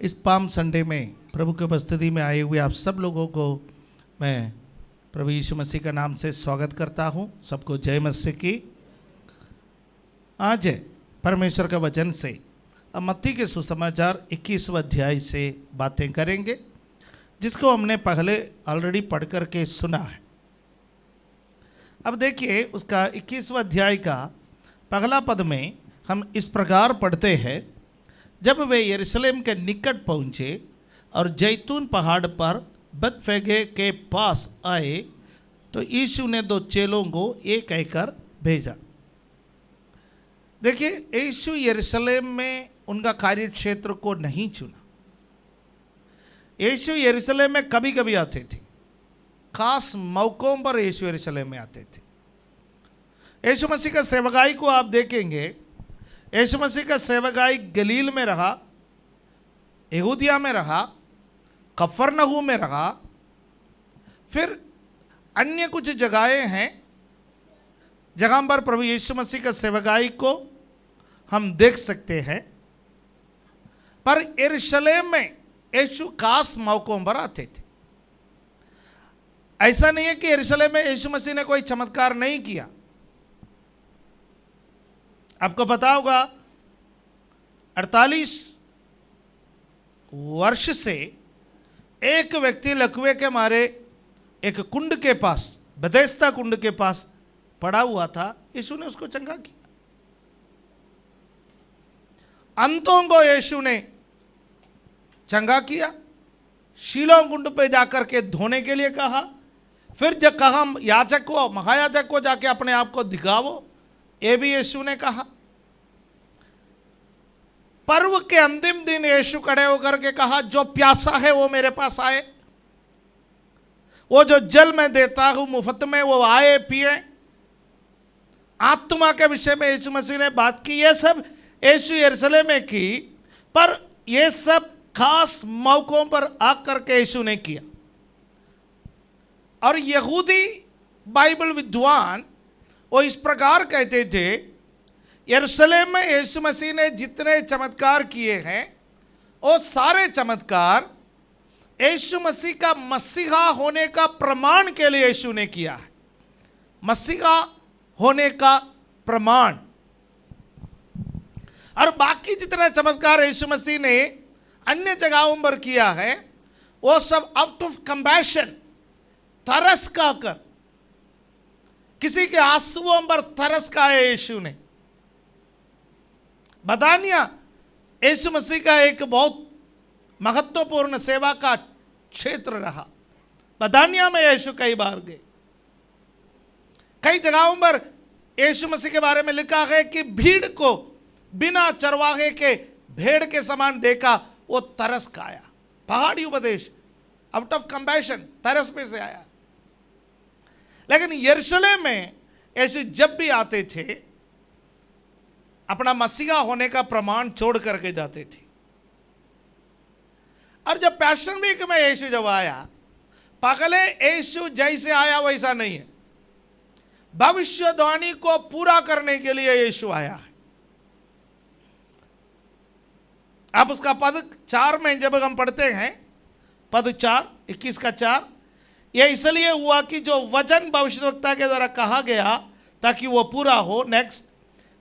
इस palm Sunday में प्रभु की उपस्थिति में आए हुए आप सब लोगों को मैं प्रभु यीशु मसीह का नाम से स्वागत करता हूं। सबको जय मसीह की। आज परमेश्वर का वचन से अब मत्ती के सुसमाचार 21वें अध्याय से बातें करेंगे, जिसको हमने पहले ऑलरेडी पढ़ करके सुना है। अब देखिए उसका 21वें अध्याय का पहला पद में हम इस प्रकार पढ़ते हैं, जब वे यरूशलेम के निकट पहुँचे और जैतून पहाड़ पर बेतफगे के पास आए तो यीशु ने 2 चेलों को एक कहकर भेजा। देखिए, यीशु यरूशलेम में उनका कार्य क्षेत्र को नहीं चुना। यीशु यरूशलेम में कभी कभी आते थे, खास मौकों पर यीशु यरूशलेम में आते थे। यीशु मसीह का सेवकाई को आप देखेंगे, यीशु मसीह का सेवकाई गलील में रहा, यहूदिया में रहा, कफरनहूम में रहा, फिर अन्य कुछ जगहें हैं जहाँ पर प्रभु यीशु मसीह का सेवकाई को हम देख सकते हैं। पर यरूशलेम में यीशु खास मौकों पर आते थे। ऐसा नहीं है कि यरूशलेम में यीशु मसीह ने कोई चमत्कार नहीं किया। आपको पता होगा 48 वर्ष से एक व्यक्ति लकवे के मारे एक कुंड के पास, बेथेस्दा कुंड के पास पड़ा हुआ था। यीशु ने उसको चंगा किया। अंतों को यीशु ने चंगा किया। शीलोह कुंड पे जाकर के धोने के लिए कहा। फिर जब कहा याजक को, महायाजक को जाके अपने आप को दिखाओ, ये भी यीशु ने कहा। पर्व के अंतिम दिन यीशु खड़े होकर के कहा, जो प्यासा है वो मेरे पास आए, वो जो जल मैं देता हूं मुफ्त में वो आए पिए। आत्मा के विषय में यीशु मसीह ने बात की। ये सब यीशु यरूशलेम में की, पर ये सब खास मौकों पर आकर के यीशु ने किया। और यहूदी बाइबल विद्वान वो इस प्रकार कहते थे, यरूशलेम में यीशु मसीह ने जितने चमत्कार किए हैं वो सारे चमत्कार यीशु मसीह का मसीहा होने का प्रमाण के लिए यीशु ने किया है। मसीहा होने का प्रमाण। और बाकी जितना चमत्कार यीशु मसीह ने अन्य जगहों पर किया है वो सब आउट ऑफ कंपैशन, तरस खाकर, किसी के आंसुओं पर तरस खाया यीशु ने। बदानिया यीशु मसीह का एक बहुत महत्वपूर्ण सेवा का क्षेत्र रहा। बदानिया में यीशु कई बार गए। कई जगहों पर यीशु मसीह के बारे में लिखा है कि भीड़ को बिना चरवाहे के भेड़ के समान देखा, वो तरस खाया। पहाड़ी उपदेश, आउट ऑफ कंपैशन, तरस में से आया। लेकिन यरूशलेम में यीशु जब भी आते थे अपना मसीहा होने का प्रमाण छोड़ करके जाते थे। और जब पैशन वीक में यीशु जब आया, पहले यीशु जैसे आया वैसा नहीं है। भविष्यवाणी को पूरा करने के लिए यीशु आया है। अब उसका पद 4 में जब हम पढ़ते हैं, पद 4, 21 का 4, यह इसलिए हुआ कि जो वचन भविष्यद्वक्ता के द्वारा कहा गया ताकि वो पूरा हो। नेक्स्ट,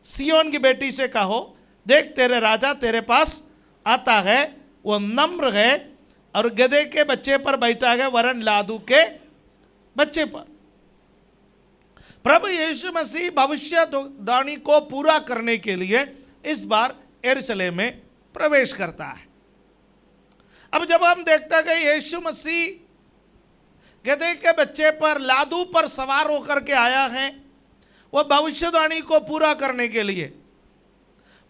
सियोन की बेटी से कहो, देख तेरे राजा तेरे पास आता है, वो नम्र है और गधे के बच्चे पर बैठा है, वरन लादू के बच्चे पर। प्रभु यीशु मसीह भविष्यवाणी को पूरा करने के लिए इस बार यरूशलेम में प्रवेश करता है। अब जब हम देखते हैं कि यीशु मसीह गधे के बच्चे पर, लादू पर सवार होकर के आया है, वो भविष्यवाणी को पूरा करने के लिए।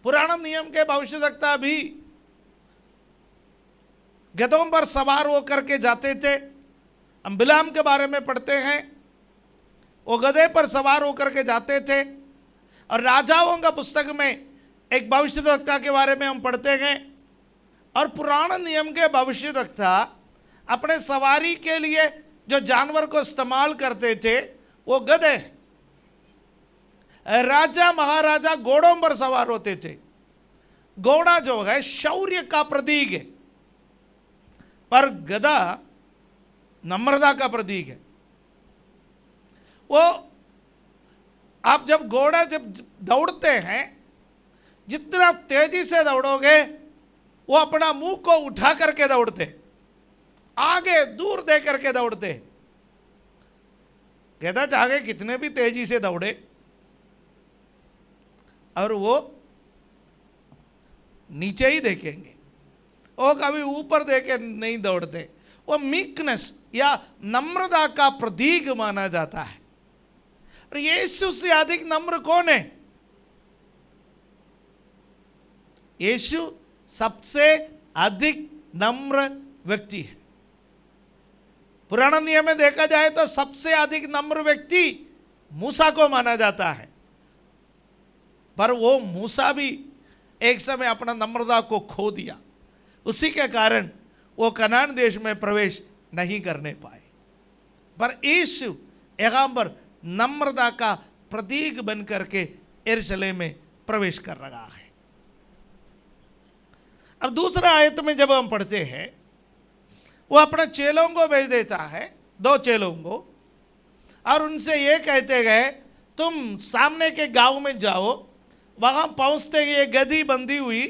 पुराना नियम के भविष्यद्वक्ता भी गधों पर सवार होकर के जाते थे। हम बिलाम के बारे में पढ़ते हैं, वो गधे पर सवार होकर के जाते थे। और राजाओं का पुस्तक में एक भविष्यद्वक्ता के बारे में हम पढ़ते हैं। और पुराने नियम के भविष्यद्वक्ता अपने सवारी के लिए जो जानवर को इस्तेमाल करते थे वो गधे। राजा महाराजा घोड़ों पर सवार होते थे। घोड़ा जो है शौर्य का प्रतीक है, पर गधा नम्रता का प्रतीक है। वो आप जब घोड़ा जब दौड़ते हैं, जितना तेजी से दौड़ोगे वो अपना मुंह को उठा करके दौड़ते, आगे दूर दे करके दौड़ते। गधा चाहे कितने भी तेजी से दौड़े और वो नीचे ही देखेंगे, वो कभी ऊपर देखे नहीं दौड़ते। वो मीकनेस या नम्रता का प्रतीक माना जाता है। और यीशु से अधिक नम्र कौन है? यीशु सबसे अधिक नम्र व्यक्ति है। पुराना नियम में देखा जाए तो सबसे अधिक नम्र व्यक्ति मूसा को माना जाता है, पर वो मूसा भी एक समय अपना नम्रता को खो दिया। उसी के कारण वो कनान देश में प्रवेश नहीं करने पाए। पर यीशु यहाँ पर नम्रता का प्रतीक बन करके यरूशलेम में प्रवेश कर रहा है। अब दूसरा आयत में जब हम पढ़ते हैं, वो अपने चेलों को भेज देता है, 2 चेलों को, और उनसे ये कहते गए तुम सामने के गांव में जाओ, वहां पहुंचते ही एक गधी बंधी हुई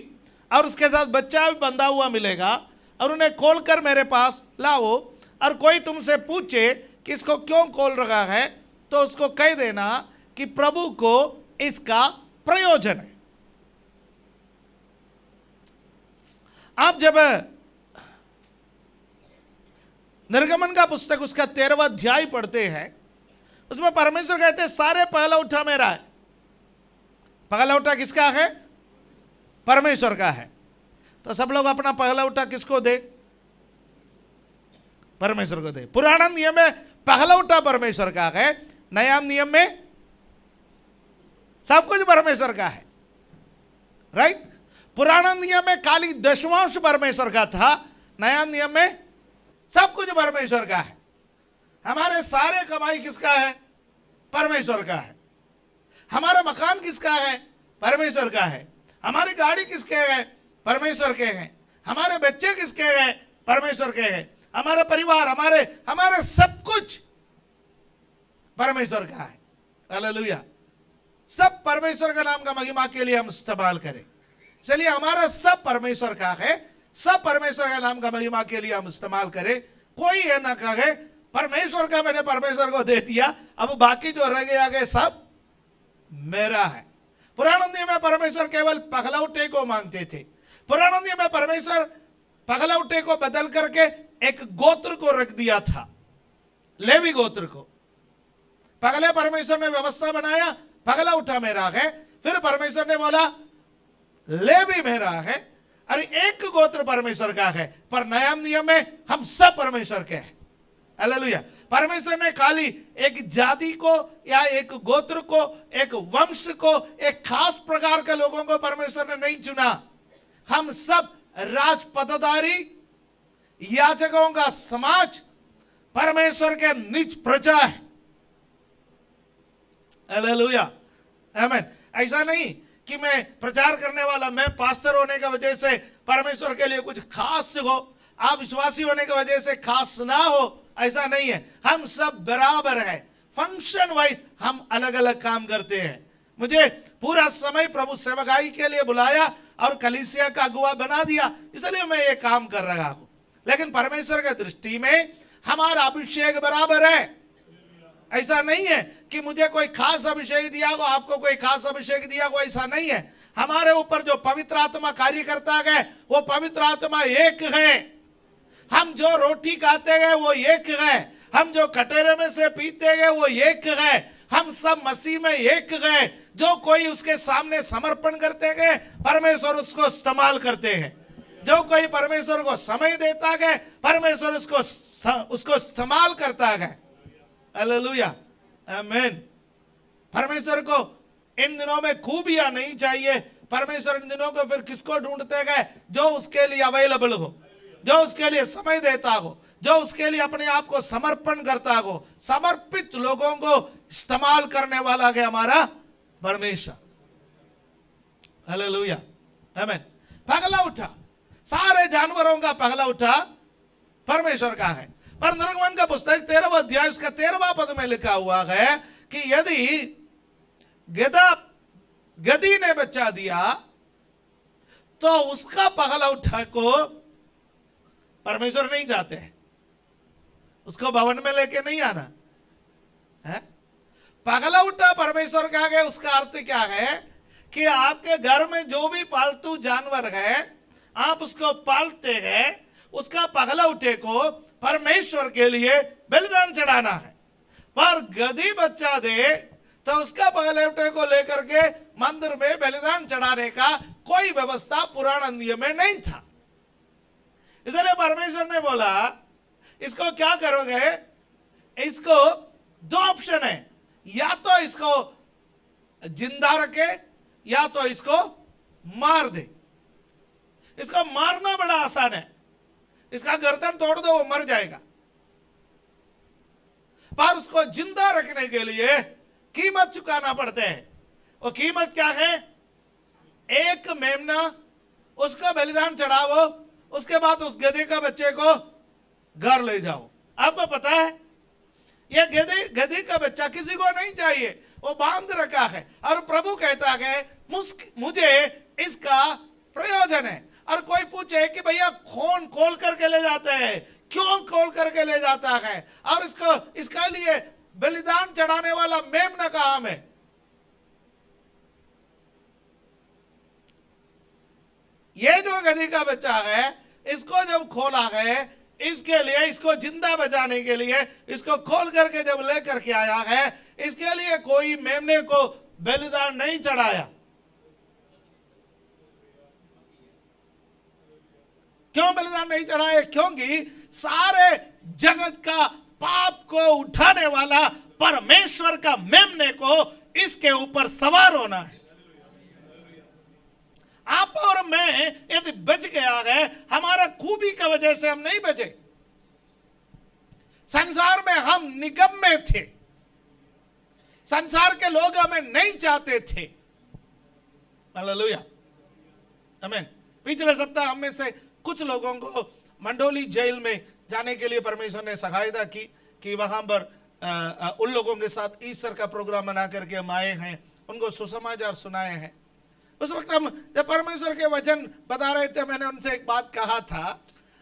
और उसके साथ बच्चा भी बंधा हुआ मिलेगा, और उन्हें खोलकर मेरे पास लाओ, और कोई तुमसे पूछे कि इसको क्यों खोल रहा है तो उसको कह देना कि प्रभु को इसका प्रयोजन है। आप जब निर्गमन का पुस्तक उसका 13वां अध्याय पढ़ते हैं, उसमें परमेश्वर कहते हैं सारे पहला उठा मेरा है। पहला उठा किसका है? परमेश्वर का है। तो सब लोग अपना पहला उठा किसको दे? परमेश्वर को दे। पुराना नियम में पहला उठा परमेश्वर का है, नया नियम में सब कुछ परमेश्वर का है, राइट? पुराना नियम में खाली दशमांश परमेश्वर का था, नया नियम में सब कुछ परमेश्वर का है। हमारे सारे कमाई किसका है? परमेश्वर का है। हमारा मकान किसका है? परमेश्वर का है। हमारी गाड़ी किसके है? परमेश्वर के हैं। हमारे बच्चे किसके हैं? परमेश्वर के हैं। हमारा परिवार, हमारे सब कुछ परमेश्वर का है। हालेलुया। सब परमेश्वर का नाम का महिमा के लिए हम इस्तेमाल करें। चलिए, हमारा सब परमेश्वर का है, सब परमेश्वर का नाम का महिमा के लिए हम इस्तेमाल करें। कोई ये ना कहे परमेश्वर का मैंने परमेश्वर को दे दिया, अब बाकी जो रह गया आगे सब मेरा है। पुराने नियम में परमेश्वर केवल पगलौठे को मांगते थे। पुराने नियम में परमेश्वर पगलौठे को बदल करके एक गोत्र को रख दिया था, लेवी गोत्र को। पगले परमेश्वर ने व्यवस्था बनाया, पगला उठा मेरा है। फिर परमेश्वर ने बोला लेवी मेरा है, अरे एक गोत्र परमेश्वर का है। पर नया नियम में हम सब परमेश्वर के हैं। हालेलुया। परमेश्वर ने खाली एक जाति को या एक गोत्र को, एक वंश को, एक खास प्रकार के लोगों को परमेश्वर ने नहीं चुना। हम सब राज पदाधारी, याजकों का समाज, परमेश्वर के निज प्रजा है। हालेलुया, आमीन। ऐसा नहीं कि मैं प्रचार करने वाला, मैं पास्टर होने की वजह से परमेश्वर के लिए कुछ खास हो, आप विश्वासी होने की वजह से खास ना हो, ऐसा नहीं है। हम सब बराबर है। फंक्शन वाइज हम अलग अलग काम करते हैं। मुझे पूरा समय प्रभु सेवकाई के लिए बुलाया और कलीसिया का अगुवा बना दिया, इसलिए मैं ये काम कर रहा हूं। लेकिन परमेश्वर के दृष्टि में हमारा अभिषेक बराबर है। ऐसा नहीं है कि मुझे कोई खास अभिषेक दिया हो, आपको कोई खास अभिषेक दिया हो, ऐसा नहीं है। हमारे ऊपर जो पवित्र आत्मा कार्य करता है वो पवित्र आत्मा एक है। हम जो रोटी खाते हैं वो एक है। हम जो कटोरे में से पीते हैं वो एक है। हम सब मसीह में एक है। जो कोई उसके सामने समर्पण करते हैं, परमेश्वर उसको इस्तेमाल करते हैं। जो कोई परमेश्वर को समय देता है, परमेश्वर उसको इस्तेमाल करता है। हालेलुया, आमीन। परमेश्वर को इन दिनों में खूबियां नहीं चाहिए। परमेश्वर इन दिनों को फिर किसको ढूंढते गए? जो उसके लिए अवेलेबल हो, जो उसके लिए समय देता हो, जो उसके लिए अपने आप को समर्पण करता हो। समर्पित लोगों को इस्तेमाल करने वाला है हमारा परमेश्वर। हालेलुया, आमीन। पगला उठा, सारे जानवरों का पगला उठा परमेश्वर का है। पर निर्गमन का पुस्तक 13वां अध्याय उसका 13वां पद में लिखा हुआ है कि यदि गधी ने बच्चा दिया तो उसका पगलौठा को परमेश्वर नहीं चाहते हैं, उसको भवन में लेके नहीं आना है। पगलौठा परमेश्वर का है, उसका अर्थ क्या है कि आपके घर में जो भी पालतू जानवर है आप उसको पालते हैं, उसका पगलौठे को परमेश्वर के लिए बलिदान चढ़ाना है। पर गधी बच्चा दे तो उसका पगलौठे को लेकर के मंदिर में बलिदान चढ़ाने का कोई व्यवस्था पुराना नियम में नहीं था। इसलिए परमेश्वर ने बोला इसको क्या करोगे, इसको दो ऑप्शन है, या तो इसको जिंदा रखे या तो इसको मार दे। इसको मारना बड़ा आसान है, इसका गर्दन तोड़ दो वो मर जाएगा। पर उसको जिंदा रखने के लिए कीमत चुकाना पड़ता है। वो कीमत क्या है? एक मेमना, उसको बलिदान चढ़ाओ, उसके बाद उस गधे का बच्चे को घर ले जाओ। आपको पता है ये गधे का बच्चा किसी को नहीं चाहिए, वो बांध रखा है और प्रभु कहता है मुझे इसका प्रयोजन है। और कोई पूछे कि भैया कौन खोल करके ले जाता है, क्यों खोल करके ले जाता है, और इसके लिए बलिदान चढ़ाने वाला मेमना कहां है? ये जो गधी का बच्चा है इसको जब खोला है, इसके लिए इसको जिंदा बचाने के लिए इसको खोल करके जब लेकर के आया है, इसके लिए कोई मेमने को बलिदान नहीं चढ़ाया। क्यों बलिदान नहीं चढ़ाया? क्योंकि सारे जगत का पाप को उठाने वाला परमेश्वर का मेमने को इसके ऊपर सवार होना है। आप और मैं यदि बच गया है, हमारा खूबी की वजह से हम नहीं बचे। संसार में हम निगम में थे, संसार के लोग हमें नहीं चाहते थे। हालेलुया, आमीन। पिछले सप्ताह हम में से कुछ लोगों को मंडोली जेल में जाने के लिए परमेश्वर ने सहायता की कि वहां पर उन लोगों के साथ ईस्टर का प्रोग्राम बना करके हम आए हैं, उनको सुसमाचार सुनाए हैं। उस वक्त हम जब परमेश्वर के वचन बता रहे थे, मैंने उनसे एक बात कहा था,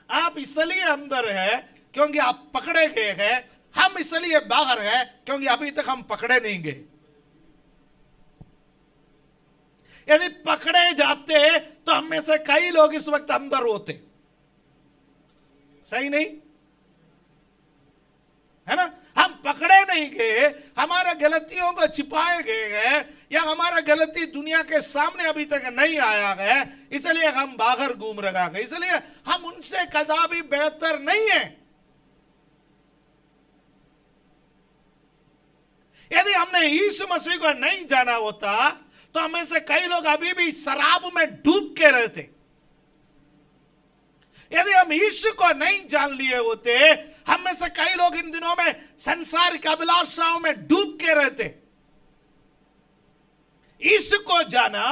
आप इसलिए अंदर है क्योंकि आप पकड़े गए हैं, हम इसलिए बाहर है क्योंकि अभी तक हम पकड़े नहीं गए। यदि पकड़े जाते तो हम में से कई लोग इस वक्त अंदर होते, सही नहीं है ना? हम पकड़े नहीं गए, हमारा गलतियों को छिपाए गए हैं, या हमारा गलती दुनिया के सामने अभी तक नहीं आया है, इसलिए हम बाहर घूम रहा है। इसलिए हम उनसे कदापि बेहतर नहीं है। यदि हमने यीशु मसीह को नहीं जाना होता तो हमें से कई लोग अभी भी शराब में डूब के रहते। यदि हम यीशु को नहीं जान लिए होते, हम में से कई लोग इन दिनों में संसारिक अभिलाषाओं में डूब के रहते। यीशु को जाना,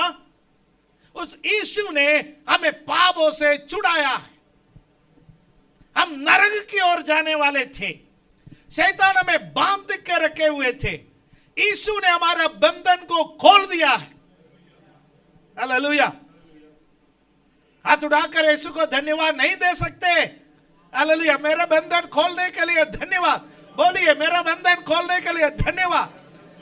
उस यीशु ने हमें पापों से छुड़ाया है। हम नरक की ओर जाने वाले थे, शैतान हमें बांध के रखे हुए थे, यीशु ने हमारा बंधन को खोल दिया है। हालेलुया। हाथ उठाकर यीशु को धन्यवाद नहीं दे सकते? हालेलुया। मेरा बंधन खोलने के लिए धन्यवाद बोलिए, मेरा बंधन खोलने के लिए धन्यवाद।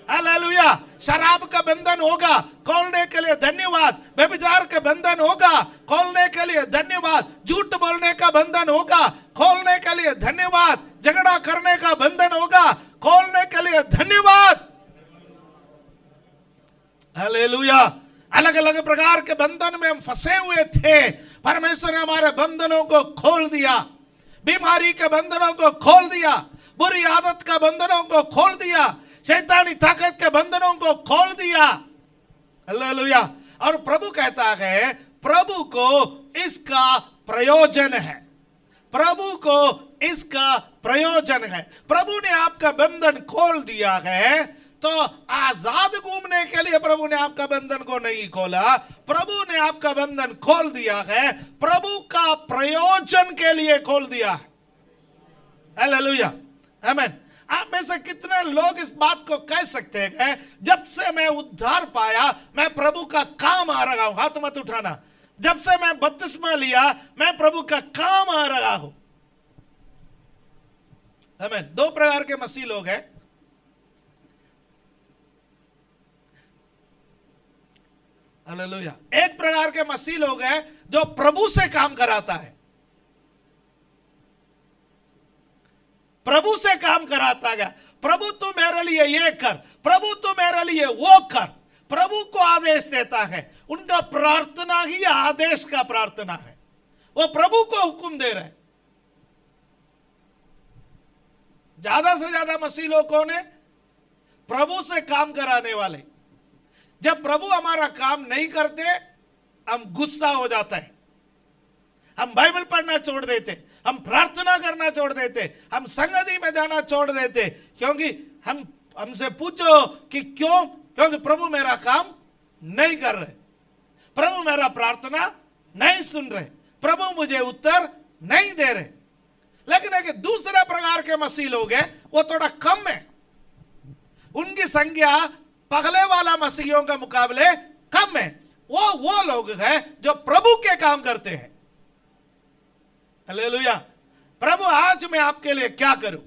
हालेलुया। शराब का बंधन होगा, खोलने के लिए धन्यवाद। व्यभिचार का बंधन होगा, खोलने के लिए धन्यवाद। झूठ बोलने का बंधन होगा, खोलने के लिए धन्यवाद। झगड़ा करने का बंधन होगा, खोलने के लिए धन्यवाद। हालेलुया। अलग अलग प्रकार के बंधन में हम फंसे हुए थे, परमेश्वर ने हमारे बंधनों को खोल दिया। बीमारी के बंधनों को खोल दिया, बुरी आदत का बंधनों को खोल दिया, शैतानी ताकत के बंधनों को खोल दिया। हालेलुया। और प्रभु कहता है, प्रभु को इसका प्रयोजन है, प्रभु को इसका प्रयोजन है। प्रभु ने आपका बंधन खोल दिया है, तो आजाद घूमने के लिए प्रभु ने आपका बंधन को नहीं खोला, प्रभु ने आपका बंधन खोल दिया है, प्रभु का प्रयोजन के लिए खोल दिया है। हालेलुया, आमीन। आप में से कितने लोग इस बात को कह सकते हैं, जब से मैं उद्धार पाया मैं प्रभु का काम आ रहा हूं? हाथ मत उठाना। जब से मैं बपतिस्मा लिया मैं प्रभु का काम आ रहा हूं। आमीन। दो प्रकार के मसीह लोग हैं। हालेलुया। एक प्रकार के मसीह लोग हैं जो प्रभु से काम कराता है, प्रभु से काम कराता गया। प्रभु तू मेरे लिए ये कर, प्रभु तू मेरे लिए वो कर, प्रभु को आदेश देता है। उनका प्रार्थना ही आदेश का प्रार्थना है, वो प्रभु को हुक्म दे रहे। ज्यादा से ज्यादा मसीह लोग कौन है? प्रभु से काम कराने वाले। जब प्रभु हमारा काम नहीं करते हम गुस्सा हो जाता है, हम बाइबल पढ़ना छोड़ देते, हम प्रार्थना करना छोड़ देते, हम संगति में जाना छोड़ देते। क्योंकि हमसे पूछो कि क्यों? क्योंकि प्रभु मेरा काम नहीं कर रहे, प्रभु मेरा प्रार्थना नहीं सुन रहे, प्रभु मुझे उत्तर नहीं दे रहे। लेकिन एक दूसरे प्रकार के मसीह लोग हैं, वो थोड़ा कम है, उनकी संख्या पहले वाला मसीहियों के मुकाबले कम है। वो लोग हैं जो प्रभु के काम करते हैं। हालेलुया। प्रभु आज मैं आपके लिए क्या करूं,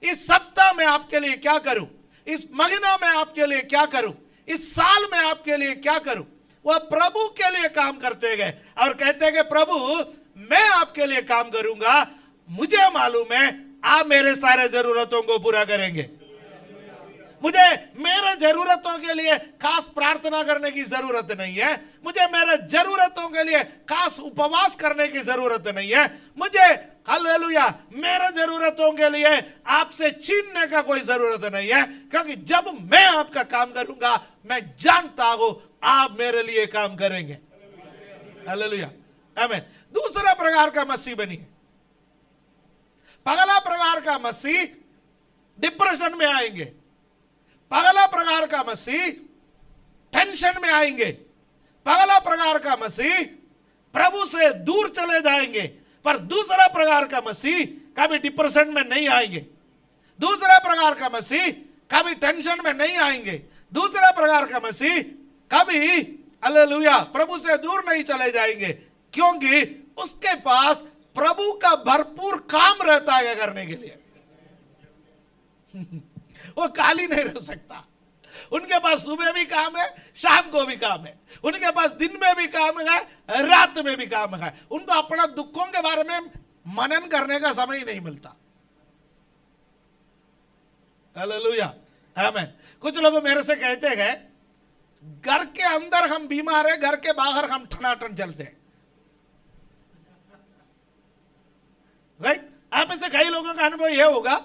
इस सप्ताह में आपके लिए क्या करूं, इस महीना में आपके लिए क्या करूं, इस साल में आपके लिए क्या करूं। वह प्रभु के लिए काम करते गए और कहते हैं कि प्रभु मैं आपके लिए काम करूंगा, मुझे मालूम है आप मेरे सारे जरूरतों को पूरा करेंगे। मुझे मेरे जरूरतों के लिए खास प्रार्थना करने की जरूरत नहीं है, मुझे मेरे जरूरतों के लिए खास उपवास करने की जरूरत नहीं है, मुझे हालेलुया मेरे जरूरतों के लिए आपसे छीनने का कोई जरूरत नहीं है। क्योंकि जब मैं आपका काम करूंगा मैं जानता हूं आप मेरे लिए काम करेंगे। हालेलुया, आमीन। दूसरा प्रकार का मसीह बनिए। पहला प्रकार का मसीह डिप्रेशन में आएंगे, पहला प्रकार का मसीह टेंशन में आएंगे, पहला प्रकार का मसीह प्रभु से दूर चले जाएंगे। पर दूसरा प्रकार का मसीह कभी डिप्रेशन में नहीं आएंगे, दूसरा प्रकार का मसीह कभी टेंशन में नहीं आएंगे, दूसरा प्रकार का मसीह कभी हालेलुया प्रभु से दूर नहीं चले जाएंगे। क्योंकि उसके पास प्रभु का भरपूर काम रहता है करने के लिए। वो खाली नहीं रह सकता। उनके पास सुबह भी काम है, शाम को भी काम है, उनके पास दिन में भी काम है, रात में भी काम है। उनको अपना दुखों के बारे में मनन करने का समय ही नहीं मिलता। हालेलुया, आमीन। कुछ लोग मेरे से कहते हैं घर के अंदर हम बीमार है, घर के बाहर हम ठनाठन चलते हैं। राइट? आप में से कई लोगों का अनुभव यह होगा,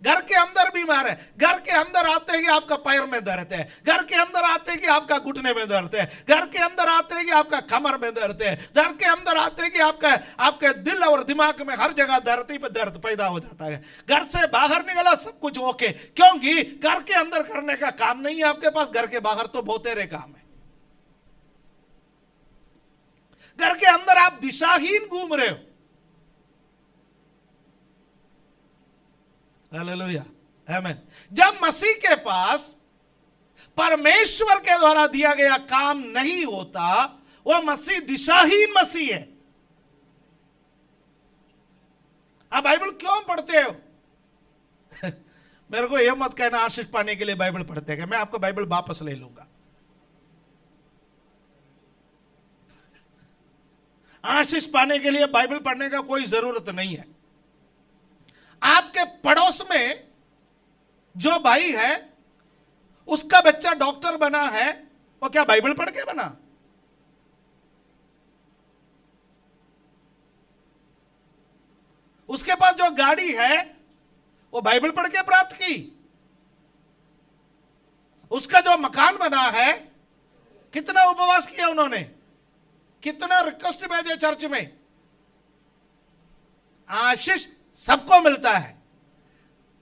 घर के अंदर बीमार है, घर के अंदर आते हैं कि आपका पैर में दर्द है, घर के अंदर आते हैं कि आपका घुटने में दर्द है, घर के अंदर आते हैं कि आपका कमर में दर्द है, घर के अंदर आते हैं कि आपके दिल और दिमाग में हर जगह धरती पर दर्द पैदा हो जाता है। घर से बाहर निकला सब कुछ ओके, क्योंकि घर के अंदर करने का काम नहीं है आपके पास, घर के बाहर तो बहुतेरे काम है। घर के अंदर आप दिशाहीन घूम रहे हो। हालेलुया, आमीन। जब मसीह के पास परमेश्वर के द्वारा दिया गया काम नहीं होता, वह मसीह दिशाहीन मसीह है। आप बाइबल क्यों पढ़ते हो? मेरे को यह मत कहना आशीष पाने के लिए बाइबल पढ़ते हैं, मैं आपको बाइबल वापस ले लूंगा। आशीष पाने के लिए बाइबल पढ़ने का कोई जरूरत नहीं है। आपके पड़ोस में जो भाई है उसका बच्चा डॉक्टर बना है, वो क्या बाइबल पढ़ के बना? उसके पास जो गाड़ी है वो बाइबल पढ़ के प्राप्त की। उसका जो मकान बना है, कितना उपवास किया उन्होंने, कितना रिक्वेस्ट भेजे चर्च में। आशीष सबको मिलता है।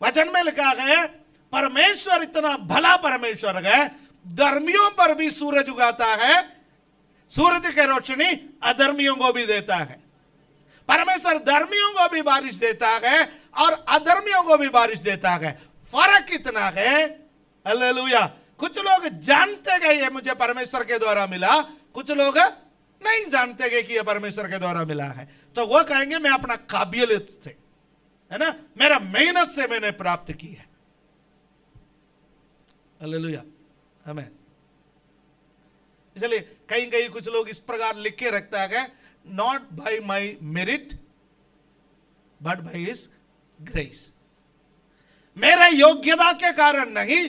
वचन में लिखा गया परमेश्वर इतना भला परमेश्वर है, धर्मियों पर भी सूरज उगाता है, सूरज की रोशनी अधर्मियों को भी देता है। परमेश्वर धर्मियों को भी बारिश देता है और अधर्मियों को भी बारिश देता है। फर्क इतना है, हालेलुया, कुछ लोग जानते गए ये मुझे परमेश्वर के द्वारा मिला, कुछ लोग नहीं जानते गए कि ये परमेश्वर के द्वारा मिला है। तो वो कहेंगे मैं अपना काबिलियत से, है ना, मेरा मेहनत से मैंने प्राप्त की है। हालेलुया, आमीन। इसलिए कहीं कहीं कुछ लोग इस प्रकार लिख के रखता है, not by my merit but by his grace. मेरा योग्यता के कारण नहीं,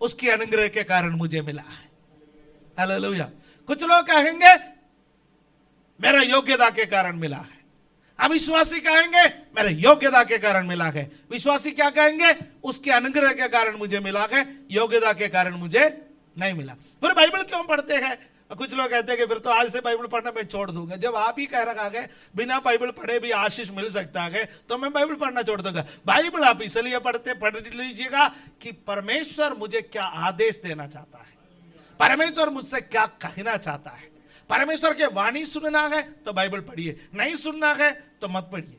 उसकी अनुग्रह के कारण मुझे मिला है। हालेलुया। कुछ लोग कहेंगे मेरा योग्यता के कारण मिला है, अविश्वासी कहेंगे मेरे योग्यता के कारण मिला है। विश्वासी क्या कहेंगे, उसके अनुग्रह के कारण मुझे मिला है, योग्यता के कारण मुझे नहीं मिला। फिर बाइबल क्यों पढ़ते हैं? कुछ लोग कहते हैं कि फिर तो आज से बाइबल पढ़ना मैं छोड़ दूंगा। जब आप ही कह रखा है बिना बाइबल पढ़े भी आशीष मिल सकता है, तो मैं बाइबल पढ़ना छोड़ दूंगा। बाइबल आप इसलिए पढ़ लीजिएगा कि परमेश्वर मुझे क्या आदेश देना चाहता है, परमेश्वर मुझसे क्या कहना चाहता है। परमेश्वर के वाणी सुनना है तो बाइबल पढ़िए, नहीं सुनना है तो मत पढ़िए।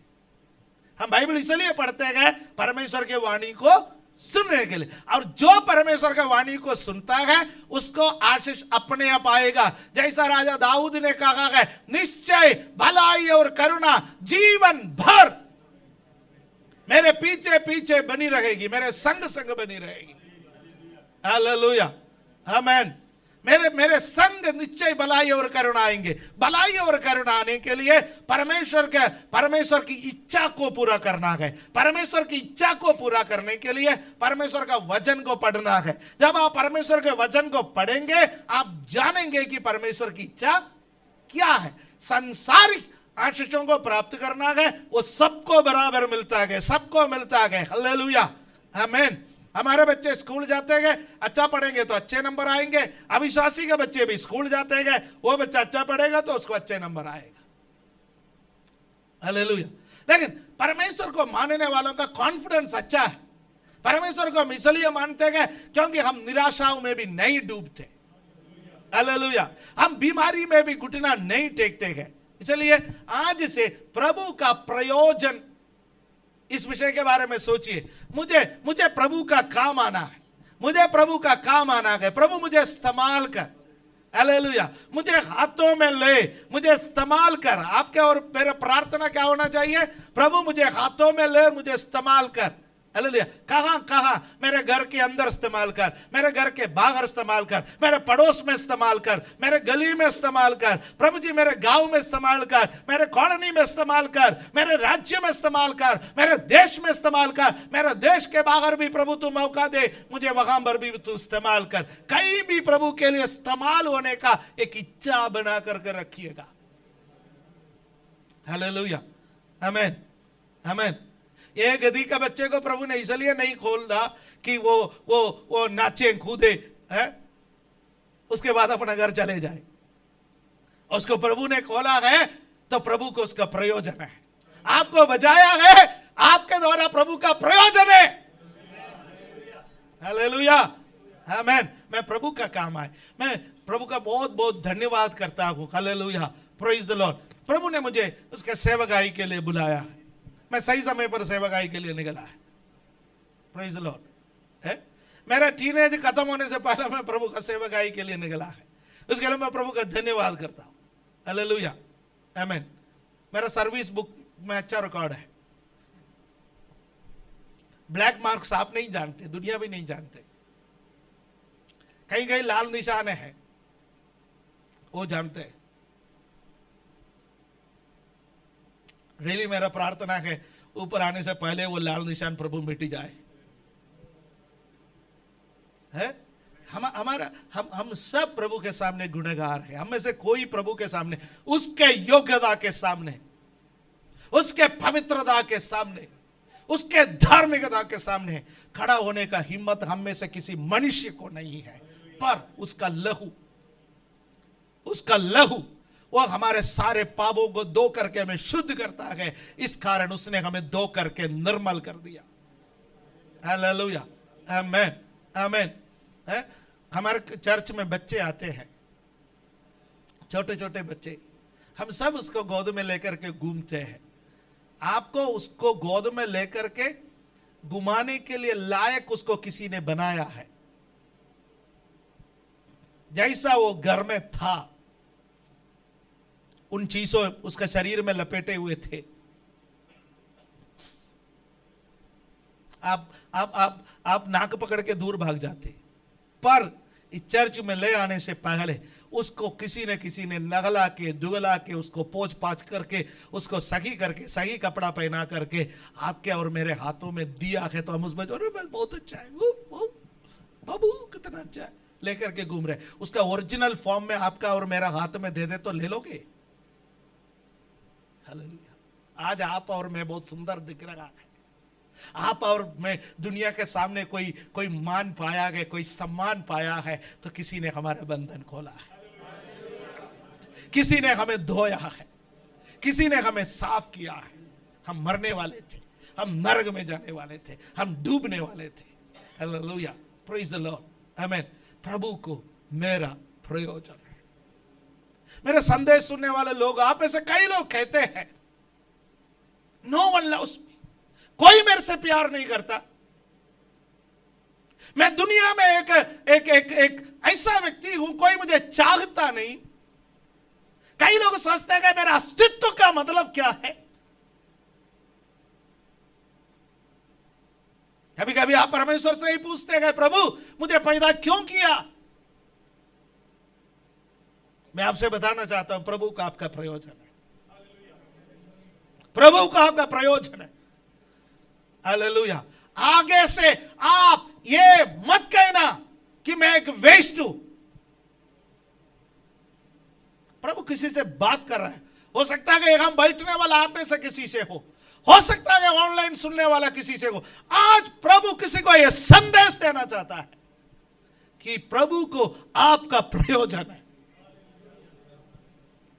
हम बाइबल इसलिए पढ़ते हैं परमेश्वर के वाणी को सुनने के लिए, और जो परमेश्वर के वाणी को सुनता है उसको आशीष अपने आप आएगा। जैसा राजा दाऊद ने कहा है, निश्चय भलाई और करुणा जीवन भर मेरे पीछे पीछे बनी रहेगी, मेरे संग संग बनी रहेगी। हालेलुया, आमीन। मेरे संग निश्चय भलाई और करुणा आएंगे। भलाई और करुणा आने के लिए परमेश्वर की इच्छा को पूरा करना है। परमेश्वर की इच्छा को पूरा करने के लिए परमेश्वर का वचन को पढ़ना है। जब आप परमेश्वर के वचन को पढ़ेंगे आप जानेंगे कि परमेश्वर की इच्छा क्या है। सांसारिक आशीषों को प्राप्त करना है, वो सबको बराबर मिलता है, सबको मिलता है। हालेलुया, आमीन। हमारे बच्चे स्कूल जाते हैं, अच्छा पढ़ेंगे तो अच्छे नंबर आएंगे। अविश्वासी के बच्चे भी स्कूल जाते हैं, वो बच्चा अच्छा पढ़ेगा तो उसको अच्छे नंबर आएगा। हालेलुया। लेकिन परमेश्वर को मानने वालों का कॉन्फिडेंस अच्छा है। परमेश्वर को हम इसलिए मानते हैं क्योंकि हम निराशाओं में भी नहीं डूबते। हालेलुया। हम बीमारी में भी घुटना नहीं टेकते हैं। इसलिए आज से प्रभु का प्रयोजन, इस विषय के बारे में सोचिए। मुझे प्रभु का काम आना है, मुझे प्रभु का काम आना है। प्रभु मुझे इस्तेमाल कर, हालेलुया, मुझे हाथों में ले, मुझे इस्तेमाल कर। आपके और मेरा प्रार्थना क्या होना चाहिए? प्रभु मुझे हाथों में ले, मुझे इस्तेमाल कर। हालेलुया। कहां मेरे घर के अंदर इस्तेमाल कर, मेरे घर के बाहर इस्तेमाल कर, मेरे पड़ोस में इस्तेमाल कर, मेरे गली में इस्तेमाल कर। प्रभु जी मेरे गांव में इस्तेमाल कर, मेरे कॉलोनी में इस्तेमाल कर, मेरे राज्य में इस्तेमाल कर, मेरे देश में इस्तेमाल कर, मेरे देश के बाहर भी प्रभु तू मौका दे, मुझे वहां पर भी तू इस्तेमाल कर। कहीं भी प्रभु के लिए इस्तेमाल होने का एक इच्छा बना करके रखिएगा। हालेलुया, आमीन, आमीन। ये गधी का बच्चे को प्रभु ने इसलिए नहीं खोला कि वो नाचे कूदे है, उसके बाद अपना घर चले जाए। उसको प्रभु ने खोला है तो प्रभु को उसका प्रयोजन है। आपको बचाया है, आपके द्वारा प्रभु का प्रयोजन है। हालेलुया, आमीन। मैं प्रभु का काम आए, मैं प्रभु का बहुत बहुत धन्यवाद करता हूं। Hallelujah, praise the Lord. प्रभु ने मुझे उसके सेवकाई के लिए बुलाया है, मैं सही समय पर सेवकाई के लिए निकला है। Praise the Lord. है मेरा टीनेज खत्म होने से पहले मैं प्रभु का सेवकाई के लिए निकला है, उसके लिए मैं प्रभु का धन्यवाद करता हूं। हालेलुया, आमीन। मेरा सर्विस बुक में अच्छा रिकॉर्ड है। ब्लैक मार्क्स आप नहीं जानते, दुनिया भी नहीं जानते। कहीं कहीं लाल निशान है, वो जानते हैं। रियली मेरा प्रार्थना है ऊपर आने से पहले वो लाल निशान प्रभु मिट जाए। है हम सब प्रभु के सामने गुनहगार हैं। हम में से कोई प्रभु के सामने, उसके योग्यता के सामने, उसके पवित्रता के सामने, उसके धार्मिकता के सामने खड़ा होने का हिम्मत हम में से किसी मनुष्य को नहीं है। पर उसका लहू वो हमारे सारे पापों को धो करके हमें शुद्ध करता है। इस कारण उसने हमें धो करके निर्मल कर दिया। हालेलुया, आमीन, आमीन। हमारे चर्च में बच्चे आते हैं, छोटे छोटे बच्चे। हम सब उसको गोद में लेकर के घूमते हैं। आपको उसको गोद में लेकर के घुमाने के लिए लायक उसको किसी ने बनाया है। जैसा वो घर में था, उन चीजों उसका शरीर में लपेटे हुए थे। आप नाक पकड़ के दूर भाग जाते, पर इस चर्च में ले आने से पहले उसको किसी ने नगला के दुगला के उसको पोंछ पाछ करके उसको सही करके सही कपड़ा पहना करके आपके और मेरे हाथों में दिया है। तो हम उसमें बहुत अच्छा है, बाबू कितना अच्छा है लेकर के घूम रहे। उसका ओरिजिनल फॉर्म में आपका और मेरा हाथ में दे दे तो ले लोगे? हालेलुया। आज आप और मैं बहुत सुंदर दिख रहा है। आप और मैं दुनिया के सामने कोई मान पाया है, कोई सम्मान पाया है, तो किसी ने हमारा बंधन खोला है, किसी ने हमें धोया है, किसी ने हमें साफ किया है। हम मरने वाले थे, हम नरक में जाने वाले थे, हम डूबने वाले थे। हालेलुया, प्रेज द लॉर्ड, आमीन। प्रभु को मेरा प्रयोजन है। मेरे संदेश सुनने वाले लोग, आप में से कई लोग कहते हैं नो वन लव्स मी, कोई मेरे से प्यार नहीं करता। मैं दुनिया में एक ऐसा व्यक्ति हूं, कोई मुझे चाहता नहीं। कई लोग सोचते हैं कि मेरा अस्तित्व का मतलब क्या है। कभी कभी आप परमेश्वर से ही पूछते हैं, प्रभु मुझे पैदा क्यों किया? मैं आपसे बताना चाहता हूं, प्रभु का आपका प्रयोजन है। प्रभु का आपका प्रयोजन है। हालेलुया। आगे से आप ये मत कहना कि मैं एक वेस्ट हूं। प्रभु किसी से बात कर रहा है। हो सकता है कि हम बैठने वाला आप में से किसी से हो सकता है कि ऑनलाइन सुनने वाला किसी से हो। आज प्रभु किसी को यह संदेश देना चाहता है कि प्रभु को आपका प्रयोजन है।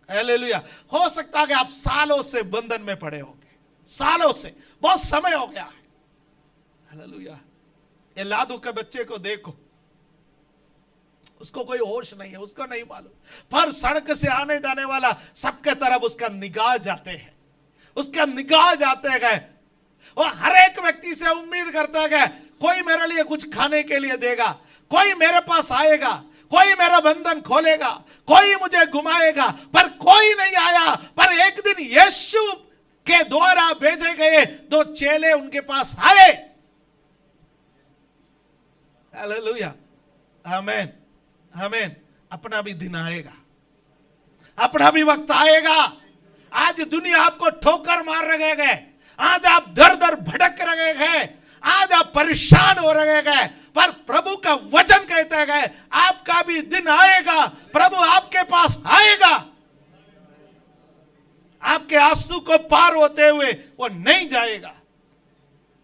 हालेलुया। हो सकता है कि आप सालों से बंधन में पड़े होंगे, सालों से, बहुत समय हो गया है। हालेलुया। ये लादू के बच्चे को देखो, उसको कोई होश नहीं है, उसको नहीं मालूम, पर सड़क से आने जाने वाला सबके तरफ उसका निगाह जाते हैं, उसका निगाह जाते गए। वो हर एक व्यक्ति से उम्मीद करता है कोई मेरे लिए कुछ खाने के लिए देगा, कोई मेरे पास आएगा, कोई मेरा बंधन खोलेगा, कोई मुझे घुमाएगा, पर कोई नहीं आया। पर एक दिन यीशु के द्वारा भेजे गए 2 चेले उनके पास आए। हालेलुया, आमीन, आमीन। अपना भी दिन आएगा, अपना भी वक्त आएगा। आज दुनिया आपको ठोकर मार रहे है, आज आप दर दर भटक रहे हैं, आज आप परेशान हो रहे हैं, पर प्रभु का वचन कहता है आपका भी दिन आएगा, प्रभु आपके पास आएगा। आपके आंसू को पार होते हुए वो नहीं जाएगा।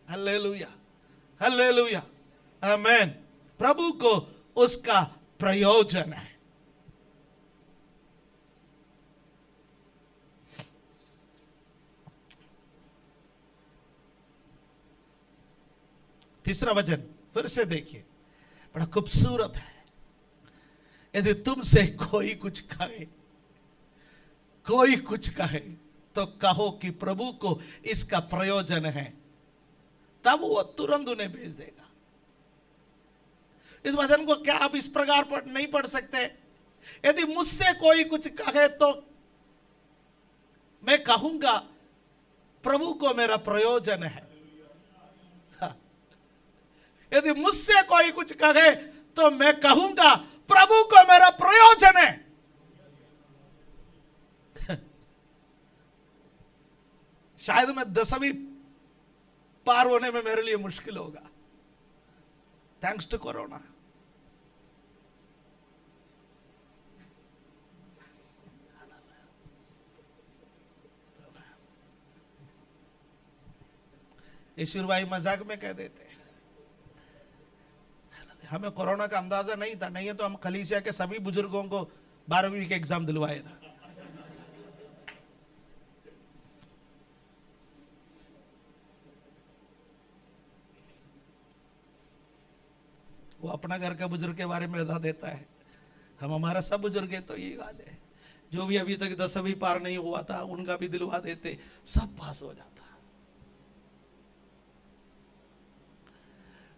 हालेलुया, हालेलुया, आमीन। प्रभु को उसका प्रयोजन है। तीसरा वचन फिर से देखिए, बड़ा खूबसूरत है। यदि तुमसे कोई कुछ कहे, कोई कुछ कहे तो कहो कि प्रभु को इसका प्रयोजन है, तब वो तुरंत उन्हें भेज देगा। इस वचन को क्या आप इस प्रकार नहीं पढ़ सकते? यदि मुझसे कोई कुछ कहे तो मैं कहूंगा प्रभु को मेरा प्रयोजन है। यदि मुझसे कोई कुछ कहे तो मैं कहूंगा प्रभु को मेरा प्रयोजन है। शायद मैं 10वीं पार होने में मेरे लिए मुश्किल होगा, थैंक्स टू कोरोना। ईश्वर भाई मजाक में कह देते हैं, हमें कोरोना का अंदाजा नहीं था, नहीं है तो हम कलीसिया के सभी बुजुर्गों को 12वीं के एग्जाम दिलवाए था। वो अपना घर का बुजुर्ग के बारे में बता देता है, हम हमारा सब बुजुर्ग है तो ये हाल है। जो भी अभी तक 10वीं पार नहीं हुआ था उनका भी दिलवा देते, सब पास हो जाता।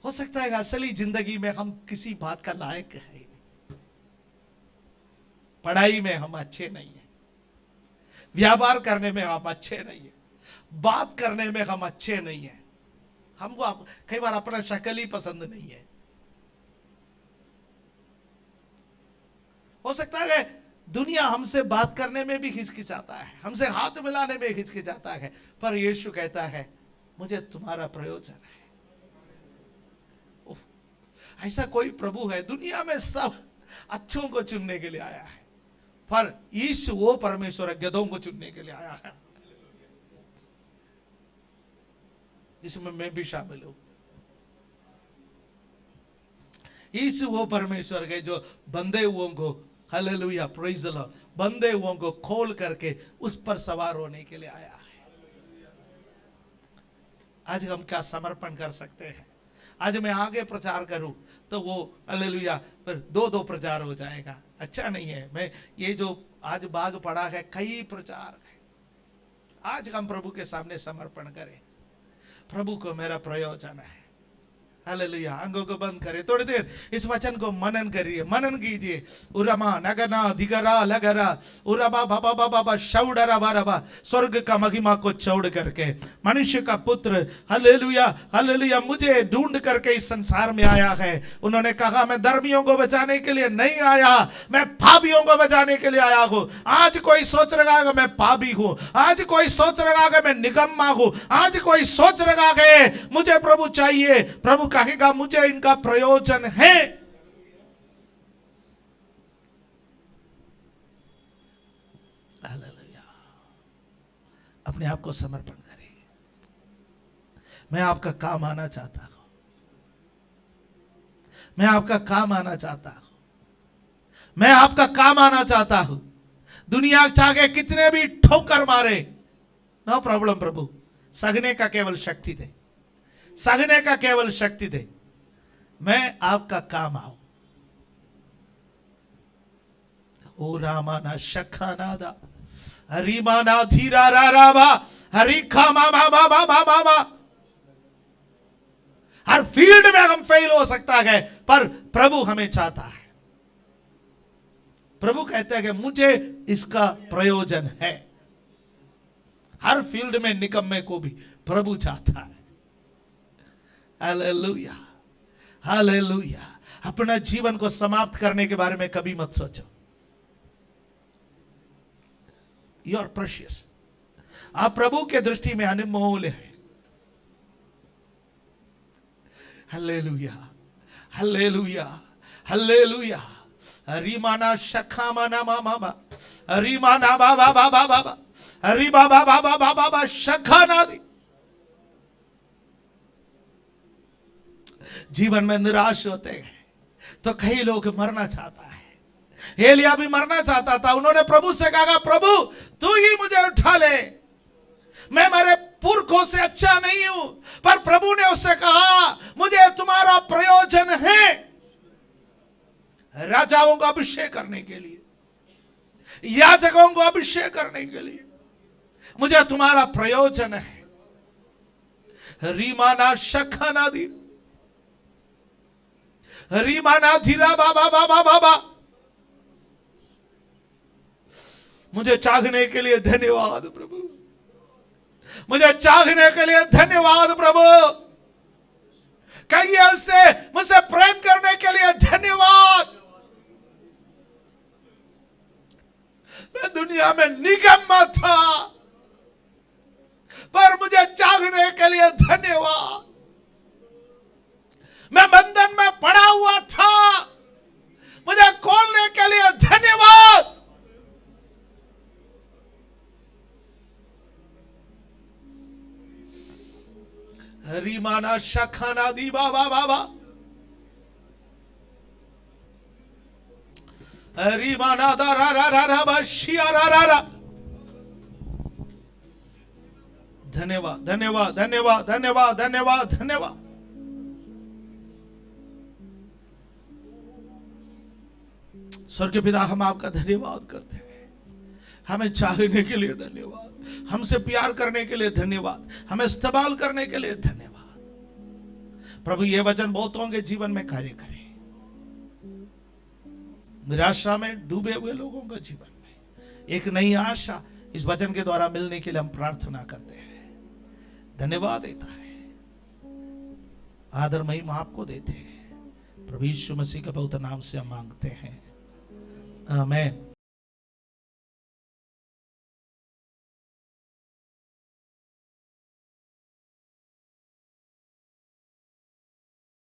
हो सकता है असली जिंदगी में हम किसी बात का लायक है ही नहीं, पढ़ाई में हम अच्छे नहीं है, व्यापार करने में हम अच्छे नहीं है, बात करने में हम अच्छे नहीं है, हमको कई बार अपना शक्ल ही पसंद नहीं है। हो सकता है दुनिया हमसे बात करने में भी हिचकिचाता है, हमसे हाथ मिलाने में हिचकिचाता है, पर यीशु कहता है मुझे तुम्हारा प्रयोजन है। ऐसा कोई प्रभु है दुनिया में, सब अच्छों को चुनने के लिए आया है, पर यीशु वो परमेश्वर गधों को चुनने के लिए आया है, जिसमें मैं भी शामिल हूं। यीशु वो परमेश्वर है जो बंधे हुओं को, हालेलुया, प्रेज द लॉर्ड, बंधे हुओं को खोल करके उस पर सवार होने के लिए आया है। आज हम क्या समर्पण कर सकते हैं? आज मैं आगे प्रचार करूं तो वो हालेलुया फिर दो प्रचार हो जाएगा, अच्छा नहीं है। मैं ये जो आज बाग पड़ा है, कई प्रचार है। आज हम प्रभु के सामने समर्पण करें, प्रभु को मेरा प्रयोजन है। हालेलुया। आंखों को बंद करें, थोड़ी देर इस वचन को मनन करिए, मनन कीजिए। उरमा नगना धिगरा लगरा उरमा बाबा बाबा शौडरा बारबा, स्वर्ग का महिमा को छोड़ करके मनुष्य का पुत्र हालेलुया हालेलुया मुझे ढूंढ करके इस संसार में आया है। उन्होंने कहा मैं धर्मियों को बचाने के लिए नहीं आया, मैं पापियों को बचाने के लिए आया हूं। आज कोई सोच रहा है मैं पापी हूं, आज कोई सोच रहा है मैं निकम्मा हूं, आज कोई सोच रहा है मुझे प्रभु चाहिए, प्रभु कहेगा मुझे इनका प्रयोजन है। हालेलुया। अपने आप को समर्पण करें। मैं आपका काम आना चाहता हूं, मैं आपका काम आना चाहता हूं, मैं आपका काम आना चाहता हूं। दुनिया चाहे कितने भी ठोकर मारे, नो प्रॉब्लम प्रभु, सहने का केवल शक्ति दे, सहने का केवल शक्ति दे, मैं आपका काम आऊं। ओ रामाना शखानादा हरिमाना धीरा राराबा हरि खामा बाबा बाबा बाबा। हर फील्ड में हम फेल हो सकता है, पर प्रभु हमें चाहता है। प्रभु कहते हैं कि मुझे इसका प्रयोजन है। हर फील्ड में निकम्मे को भी प्रभु चाहता है। Hallelujah hallelujah. अपना जीवन को समाप्त करने के बारे में कभी मत सोचो। यू आर प्रेशियस, आप प्रभु के दृष्टि में अनमोल है। Hallelujah hallelujah hallelujah. हरिमाना शखामाना मामा हरिमाना बाबा बाबा बाबा हरि बाबा बाबा बाबा शखाना दी। जीवन में निराश होते हैं तो कई लोग मरना चाहता है। एलिया भी मरना चाहता था। उन्होंने प्रभु से कहा प्रभु तू ही मुझे उठा ले, मैं मेरे पुरखों से अच्छा नहीं हूं। पर प्रभु ने उससे कहा मुझे तुम्हारा प्रयोजन है, राजाओं का अभिषेक करने के लिए, याजकों को अभिषेक करने के लिए मुझे तुम्हारा प्रयोजन है। रीमाना शखाना दी रीमाना धीरा बाबा बाबा बाबा। मुझे चाहने के लिए धन्यवाद प्रभु, मुझे चाहने के लिए धन्यवाद प्रभु। कहिए उससे मुझसे प्रेम करने के लिए धन्यवाद। मैं दुनिया में निकम्मा था, पर मुझे चाहने के लिए धन्यवाद। मैं बंधन में पड़ा हुआ था, मुझे खोलने के लिए धन्यवाद। हरिमाना शखाना दी बाबा बाबा हरिमाना दा रा रा रा रा बा शिया रा रा रा। धन्यवाद धन्यवाद धन्यवाद धन्यवाद धन्यवाद धन्यवाद। स्वर्गीय पिता हम आपका धन्यवाद करते हैं। हमें चाहने के लिए धन्यवाद, हमसे प्यार करने के लिए धन्यवाद, हमें इस्तेमाल करने के लिए धन्यवाद। प्रभु ये वचन बहुतों के जीवन में कार्य करे। निराशा में डूबे हुए लोगों का जीवन में एक नई आशा इस वचन के द्वारा मिलने के लिए हम प्रार्थना करते हैं। धन्यवाद देता है, आदर महिमा आपको देते हैं। प्रभु यीशु मसीह के पवित्र नाम से हम मांगते हैं, आमीन।